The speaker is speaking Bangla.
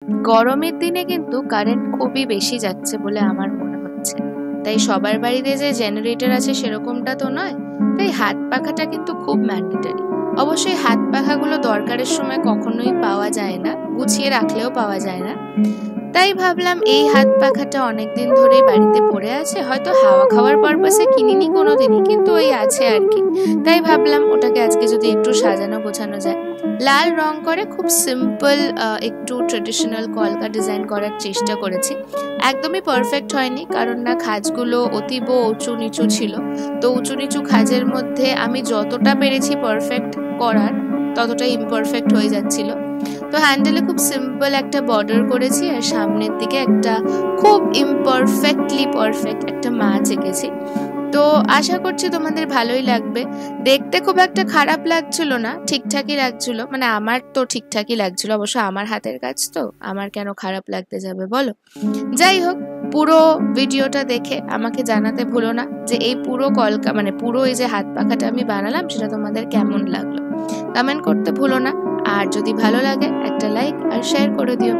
গরমের দিনে কিন্তু কারেন্ট খুবই বেশি যাচ্ছে বলে আমার মনে হচ্ছে। তাই সবার বাড়িতে যে জেনারেটর আছে সেরকমটা তো নয়, তাই হাত পাখাটা কিন্তু খুব ম্যান্ডেটরি। অবশ্যই হাত পাখাগুলো দরকারের সময় কখনোই পাওয়া যায় না, গুছিয়ে রাখলেও পাওয়া যায় না। তাই ভাবলাম এই হাত পাখাটা অনেকদিন ধরেই বাড়িতে পড়ে আছে, হয়তো হাওয়া খাওয়ার পারপাসে কিনিনি কোনোদিনই, কিন্তু ওই আছে আর কি। তাই ভাবলাম ওটাকে আজকে যদি একটু সাজানো গোছানো যায়। লাল রং করে খুব সিম্পল একটু ট্রেডিশনাল কলকা ডিজাইন করার চেষ্টা করেছি। একদমই পারফেক্ট হয়নি, কারণ না খাঁজগুলো অতীব উঁচু নিচু ছিল। তো উঁচু নিচু খাঁজের মধ্যে আমি যতটা পেরেছি পারফেক্ট করার, ততটাই ইমপারফেক্ট হয়ে যাচ্ছিল। তো হ্যান্ডেলে খুব সিম্পল একটা বর্ডার করেছি, আর সামনের দিকে একটা খুব ইমপারফেক্টলি পারফেক্ট একটা মাছ এঁকেছি। তো আশা করছি তোমাদের ভালোই লাগবে। দেখতে খুব একটা খারাপ লাগছিল না, ঠিকঠাকই লাগছিল, মানে আমার তো ঠিকঠাকই লাগছিল। অবশ্য আমার হাতের কাজ তো, আমার কেন খারাপ লাগতে যাবে বলো। যাই হোক, পুরো ভিডিওটা দেখে আমাকে জানাতে ভুলো না যে এই পুরো কলকা মানে পুরো এই যে হাত পাখাটা আমি বানালাম সেটা তোমাদের কেমন লাগলো। কমেন্ট করতে ভুলো না। আর যদি ভালো লাগে একটা লাইক আর শেয়ার করে দিও।